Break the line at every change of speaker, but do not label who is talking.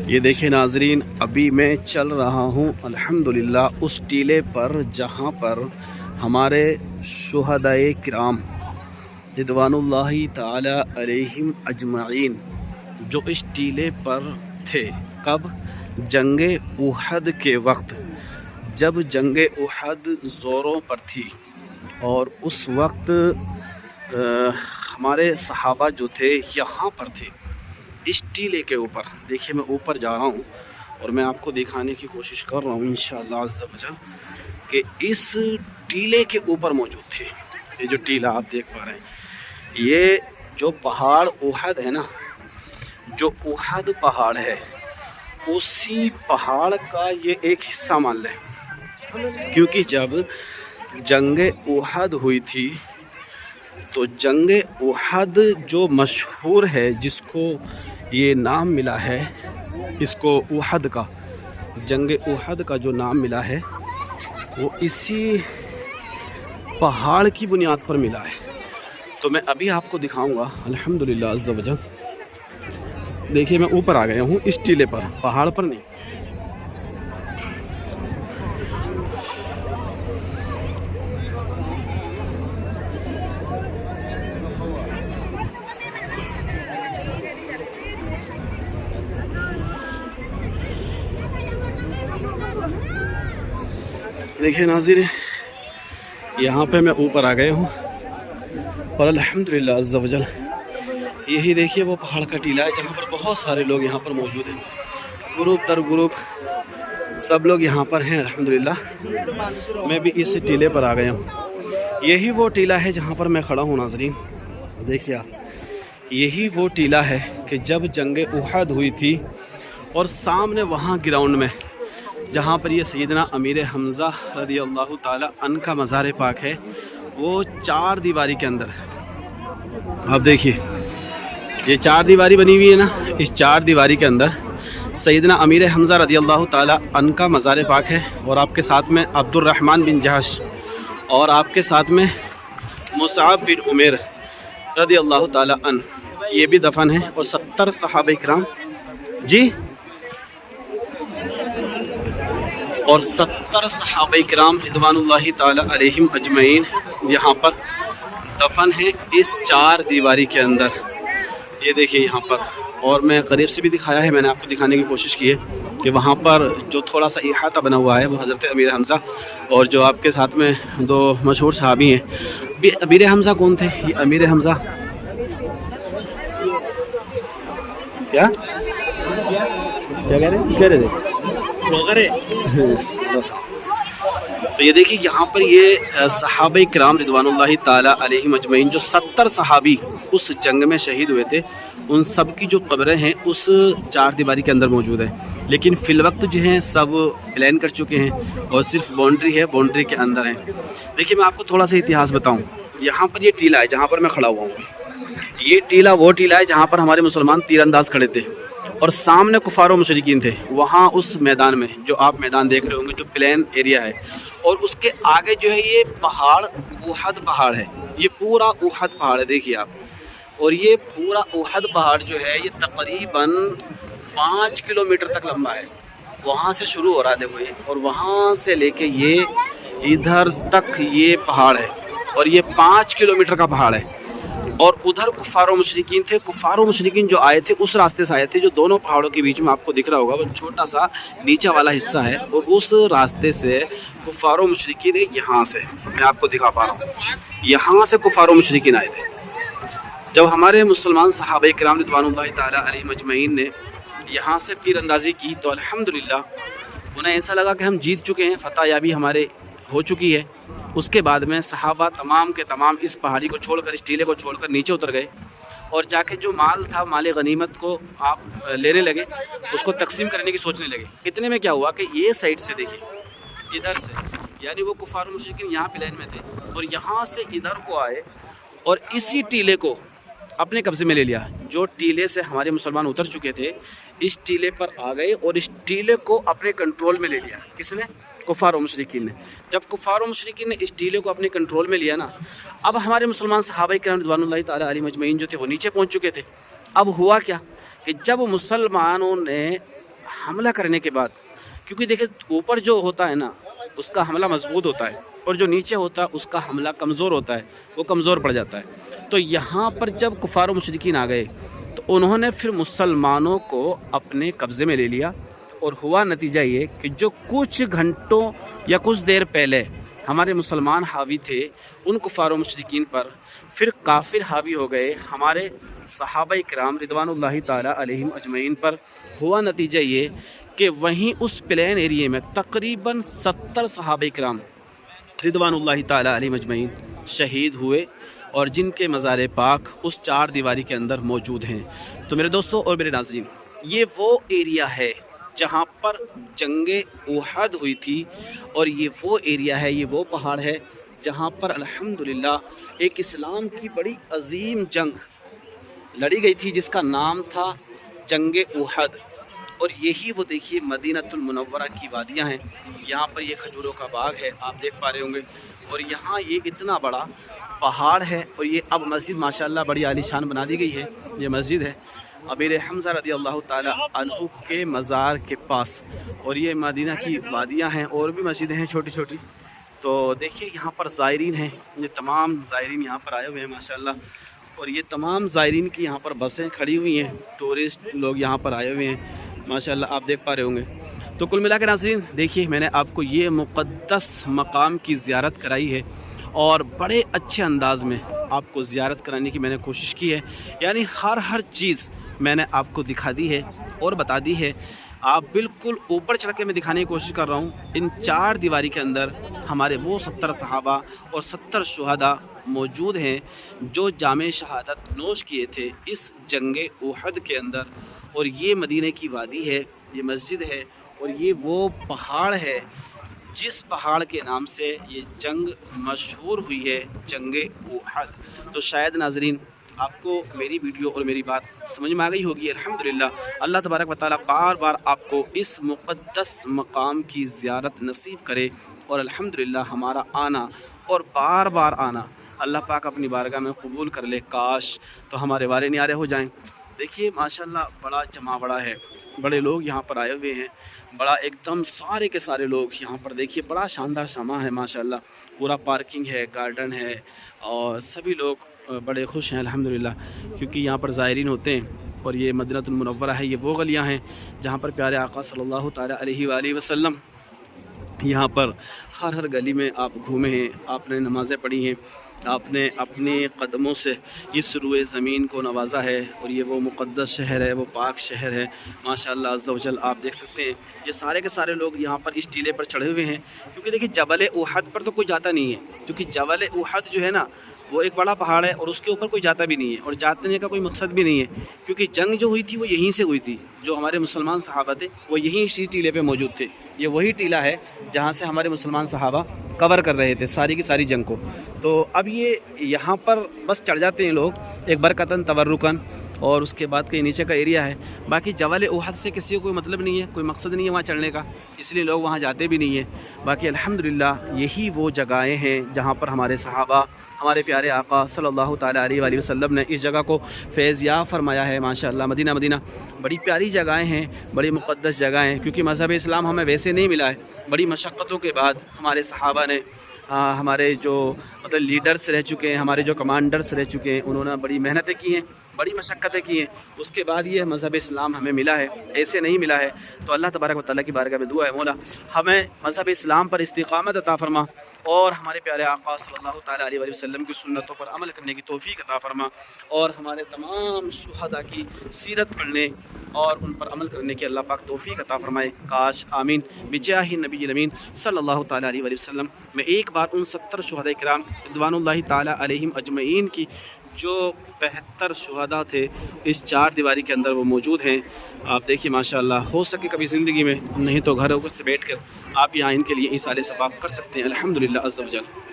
یہ دیکھیں ناظرین، ابھی میں چل رہا ہوں الحمدللہ اس ٹیلے پر جہاں پر ہمارے شہدائے کرام رضوان اللہ تعالی علیہم اجمعین جو اس ٹیلے پر تھے۔ کب؟ جنگ احد کے وقت، جب جنگ احد زوروں پر تھی اور اس وقت ہمارے صحابہ جو تھے یہاں پر تھے اس ٹیلے کے اوپر۔ دیکھیے میں اوپر جا رہا ہوں اور میں آپ کو دکھانے کی کوشش کر رہا ہوں انشاءاللہ عز و جل کہ اس ٹیلے کے اوپر موجود تھے۔ یہ جو ٹیلہ آپ دیکھ پا رہے ہیں، یہ جو پہاڑ احد ہے نا، جو احد پہاڑ ہے اسی پہاڑ کا یہ ایک حصہ مان لیں، کیونکہ جب جنگ احد ہوئی تھی تو جنگ احد جو مشہور ہے، جس کو یہ نام ملا ہے، اس کو احد کا، جنگ احد کا جو نام ملا ہے وہ اسی پہاڑ کی بنیاد پر ملا ہے۔ تو میں ابھی آپ کو دکھاؤں گا الحمدللہ عز و جل۔ دیکھیے میں اوپر آ گیا ہوں اس ٹیلے پر، پہاڑ پر نہیں۔ دیکھیے ناظرین، یہاں پہ میں اوپر آ گیا ہوں اور الحمدللہ عز و جل یہی دیکھیے وہ پہاڑ کا ٹیلہ ہے جہاں پر بہت سارے لوگ یہاں پر موجود ہیں، گروپ در گروپ سب لوگ یہاں پر ہیں الحمدللہ۔ میں بھی اس ٹیلے پر آ گیا ہوں، یہی وہ ٹیلہ ہے جہاں پر میں کھڑا ہوں ناظرین۔ دیکھیے آپ، یہی وہ ٹیلہ ہے کہ جب جنگ احد ہوئی تھی اور سامنے وہاں گراؤنڈ میں جہاں پر یہ سیدنا امیر حمزہ رضی اللہ تعالی عنہ کا مزار پاک ہے، وہ چار دیواری کے اندر آپ دیکھیے یہ چار دیواری بنی ہوئی ہے نا، اس چار دیواری کے اندر سیدنا امیر حمزہ رضی اللہ تعالی عنہ کا مزار پاک ہے، اور آپ کے ساتھ میں عبد الرحمن بن جحش اور آپ کے ساتھ میں مصعب بن عمیر رضی اللہ تعالی عنہ یہ بھی دفن ہے، اور 70 صحابہ کرام جی اور 70 صحابہ کرام رضوان اللہ تعالی علیہم اجمعین یہاں پر دفن ہیں اس چار دیواری کے اندر۔ یہ دیکھیے یہاں پر، اور میں قریب سے بھی دکھایا ہے، میں نے آپ کو دکھانے کی کوشش کی ہے کہ وہاں پر جو تھوڑا سا احاطہ بنا ہوا ہے وہ حضرت امیر حمزہ، اور جو آپ کے ساتھ میں دو مشہور صحابی ہیں۔ امیر حمزہ کون تھے؟ یہ امیر حمزہ کیا کہہ رہے تھے؟ تو یہ دیکھیے یہاں پر یہ صحابہ کرام رضوان اللہ تعالی علیہم اجمعین جو 70 صحابی اس جنگ میں شہید ہوئے تھے، ان سب کی جو قبریں ہیں اس چار دیواری کے اندر موجود ہیں، لیکن فی الوقت جو ہیں سب پلان کر چکے ہیں اور صرف باؤنڈری ہے، باؤنڈری کے اندر ہیں۔ دیکھیے میں آپ کو تھوڑا سا اتہاس بتاؤں، یہاں پر یہ ٹیلہ ہے جہاں پر میں کھڑا ہوا ہوں، یہ ٹیلہ وہ ٹیلہ ہے جہاں پر ہمارے مسلمان تیر انداز کھڑے تھے اور سامنے کفار و مشرکین تھے۔ وہاں اس میدان میں جو آپ میدان دیکھ رہے ہوں گے جو پلین ایریا ہے، اور اس کے آگے جو ہے یہ پہاڑ احد پہاڑ ہے، یہ پورا احد پہاڑ ہے دیکھیے آپ، اور یہ پورا احد پہاڑ جو ہے یہ تقریباً 5 کلومیٹر تک لمبا ہے۔ وہاں سے شروع ہو رہا ہے دیکھو یہ، اور وہاں سے لے کے یہ ادھر تک یہ پہاڑ ہے، اور یہ 5 کلومیٹر کا پہاڑ ہے، اور ادھر کفار و مشرکین تھے۔ کفار و مشرکین جو آئے تھے اس راستے سے آئے تھے جو دونوں پہاڑوں کے بیچ میں آپ کو دکھ رہا ہوگا، وہ چھوٹا سا نیچا والا حصہ ہے، اور اس راستے سے کفار و مشرکین یہاں سے میں آپ کو دکھا پا رہا ہوں، یہاں سے کفار و مشرکین آئے تھے۔ جب ہمارے مسلمان صحابہ کرام رضوان اللہ تعالی علیہم اجمعین نے یہاں سے تیر اندازی کی تو الحمدللہ انہیں ایسا لگا کہ ہم جیت چکے ہیں، فتح یابی ہمارے ہو چکی ہے۔ اس کے بعد میں صحابہ تمام کے تمام اس پہاڑی کو چھوڑ کر، اس ٹیلے کو چھوڑ کر نیچے اتر گئے، اور جا کے جو مال تھا، مال غنیمت کو آپ لینے لگے، اس کو تقسیم کرنے کی سوچنے لگے۔ اتنے میں کیا ہوا کہ یہ سائڈ سے دیکھیے، ادھر سے، یعنی وہ کفار و مشرکین یہاں پلین میں تھے اور یہاں سے ادھر کو آئے اور اسی ٹیلے کو اپنے قبضے میں لے لیا۔ جو ٹیلے سے ہمارے مسلمان اتر چکے تھے اس ٹیلے پر آ گئے اور اس ٹیلے کو اپنے کنٹرول میں لے لیا۔ کس نے؟ کفار و مشرکین نے۔ جب کفار و مشرکین نے اس ٹیلے کو اپنے کنٹرول میں لیا نا، اب ہمارے مسلمان صحابہ کرام رضوان اللہ تعالی علیہم اجمعین جو تھے وہ نیچے پہنچ چکے تھے۔ اب ہوا کیا کہ جب مسلمانوں نے حملہ کرنے کے بعد، کیونکہ دیکھیں اوپر جو ہوتا ہے نا اس کا حملہ مضبوط ہوتا ہے اور جو نیچے ہوتا ہے اس کا حملہ کمزور ہوتا ہے، وہ کمزور پڑ جاتا ہے۔ تو یہاں پر جب کفار و مشرکین آ گئے تو انہوں نے پھر مسلمانوں کو اپنے قبضے میں لے لیا، اور ہوا نتیجہ یہ کہ جو کچھ گھنٹوں یا کچھ دیر پہلے ہمارے مسلمان حاوی تھے ان کفار و مشرکین پر، پھر کافر حاوی ہو گئے ہمارے صحابہ کرام رضوان اللہ تعالیٰ علیہم اجمعین پر۔ ہوا نتیجہ یہ کہ وہیں اس پلین ایریے میں تقریباً 70 صحابہ کرام رضوان اللہ تعالیٰ علیہم اجمعین شہید ہوئے، اور جن کے مزار پاک اس چار دیواری کے اندر موجود ہیں۔ تو میرے دوستوں اور میرے ناظرین، یہ وہ ایریا ہے جہاں پر جنگ احد ہوئی تھی، اور یہ وہ ایریا ہے، یہ وہ پہاڑ ہے جہاں پر الحمدللہ ایک اسلام کی بڑی عظیم جنگ لڑی گئی تھی جس کا نام تھا جنگ احد۔ اور یہی وہ دیکھیے مدینۃ المنورہ کی وادیاں ہیں، یہاں پر یہ کھجوروں کا باغ ہے آپ دیکھ پا رہے ہوں گے، اور یہاں یہ اتنا بڑا پہاڑ ہے، اور یہ اب مسجد ماشاءاللہ بڑی عالی شان بنا دی گئی ہے۔ یہ مسجد ہے امیر حمزہ رضی اللہ تعالیٰ عنہ کے مزار کے پاس، اور یہ مدینہ کی وادیاں ہیں، اور بھی مسجدیں ہیں چھوٹی چھوٹی۔ تو دیکھیے یہاں پر زائرین ہیں، یہ تمام زائرین یہاں پر آئے ہوئے ہیں ماشاءاللہ، اور یہ تمام زائرین کی یہاں پر بسیں کھڑی ہوئی ہیں، ٹورسٹ لوگ یہاں پر آئے ہوئے ہیں ماشاءاللہ، آپ دیکھ پا رہے ہوں گے۔ تو کل ملا کے ناظرین دیکھیے میں نے آپ کو یہ مقدس مقام کی زیارت کرائی ہے، اور بڑے اچھے انداز میں آپ کو زیارت کرانے کی میں نے کوشش کی ہے، یعنی ہر چیز میں نے آپ کو دکھا دی ہے اور بتا دی ہے۔ آپ بالکل اوپر چڑھ کے میں دکھانے کی کوشش کر رہا ہوں، ان چار دیواری کے اندر ہمارے وہ 70 صحابہ اور 70 شہداء موجود ہیں جو جامع شہادت نوش کیے تھے اس جنگ احد کے اندر۔ اور یہ مدینہ کی وادی ہے، یہ مسجد ہے، اور یہ وہ پہاڑ ہے جس پہاڑ کے نام سے یہ جنگ مشہور ہوئی ہے، جنگ احد۔ تو شاید ناظرین آپ کو میری ویڈیو اور میری بات سمجھ میں آ گئی ہوگی الحمدللہ۔ اللہ تبارک و تعالیٰ بار بار آپ کو اس مقدس مقام کی زیارت نصیب کرے، اور الحمدللہ ہمارا آنا اور بار بار آنا اللہ پاک اپنی بارگاہ میں قبول کر لے۔ کاش تو ہمارے وارے نیارے ہو جائیں۔ دیکھیے ماشاءاللہ بڑا جمع بڑا ہے، بڑے لوگ یہاں پر آئے ہوئے ہیں، بڑا ایک دم سارے کے سارے لوگ یہاں پر دیکھیے، بڑا شاندار سما ہے ماشاءاللہ، پورا پارکنگ ہے، گارڈن ہے، اور سبھی لوگ بڑے خوش ہیں الحمدللہ، کیونکہ یہاں پر زائرین ہوتے ہیں۔ اور یہ مدینۃ المنورہ ہے، یہ وہ گلیاں ہیں جہاں پر پیارے آقا صلی اللہ تعالیٰ علیہ وآلہ وسلم یہاں پر ہر گلی میں آپ گھومے ہیں، آپ نے نمازیں پڑھی ہیں، آپ نے اپنے قدموں سے اس روئے زمین کو نوازا ہے، اور یہ وہ مقدس شہر ہے، وہ پاک شہر ہے ماشاءاللہ عز و جل۔ آپ دیکھ سکتے ہیں یہ سارے کے سارے لوگ یہاں پر اس ٹیلے پر چڑھے ہوئے ہیں، کیونکہ دیکھیے جبل احد پر تو کوئی جاتا نہیں ہے، کیونکہ جبل احد جو ہے نا وہ ایک بڑا پہاڑ ہے، اور اس کے اوپر کوئی جاتا بھی نہیں ہے، اور جانے کا کوئی مقصد بھی نہیں ہے، کیونکہ جنگ جو ہوئی تھی وہ یہیں سے ہوئی تھی۔ جو ہمارے مسلمان صحابہ تھے وہ یہیں اسی ٹیلے پہ موجود تھے، یہ وہی ٹیلہ ہے جہاں سے ہمارے مسلمان صحابہ کور کر رہے تھے ساری کی ساری جنگ کو۔ تو اب یہ یہاں پر بس چڑھ جاتے ہیں لوگ ایک برکتاً تبرکاً، اور اس کے بعد کہیں نیچے کا ایریا ہے، باقی جبل احد سے کسی کو کوئی مطلب نہیں ہے، کوئی مقصد نہیں ہے وہاں چڑھنے کا، اس لیے لوگ وہاں جاتے بھی نہیں ہیں۔ باقی الحمدللہ یہی وہ جگہیں ہیں جہاں پر ہمارے صحابہ، ہمارے پیارے آقا صلی اللہ تعالیٰ علیہ وآلہ وسلم نے اس جگہ کو فیض یاب فرمایا ہے ماشاءاللہ۔ مدینہ بڑی پیاری جگہیں ہیں، بڑی مقدس جگہیں ہیں، کیونکہ مذہب اسلام ہمیں ویسے نہیں ملا ہے، بڑی مشقتوں کے بعد ہمارے صحابہ نے، ہمارے جو مطلب لیڈرز رہ چکے ہیں، ہمارے جو کمانڈرز رہ چکے ہیں، انہوں نے بڑی محنتیں کی ہیں، بڑی مشقتیں کی ہیں، اس کے بعد یہ مذہب اسلام ہمیں ملا ہے، ایسے نہیں ملا ہے۔ تو اللہ تبارک و تعالیٰ کی بارگاہ میں دعا ہے مولا ہمیں مذہب اسلام پر استقامت عطا فرما، اور ہمارے پیارے آقا صلی اللہ تعالیٰ علیہ وآلہ وسلم کی سنتوں پر عمل کرنے کی توفیق عطا فرما، اور ہمارے تمام شہداء کی سیرت پڑھنے اور ان پر عمل کرنے کی اللہ پاک توفیق عطا فرمائے۔ کاش آمین بجاہ نبی الامین صلی اللہ تعالیٰ علیہ وآلہ وسلم۔ میں ایک بار ان 70 شہداء کرام رضوان اللہ تعالیٰ علیہم اجمعین کی جو 72 شہداء تھے اس چار دیواری کے اندر وہ موجود ہیں، آپ دیکھیے ماشاءاللہ، ہو سکے کبھی زندگی میں، نہیں تو گھر سے بیٹھ کر آپ یہاں ان کے لیے ایصال ثواب کر سکتے ہیں الحمدللہ عز و جل۔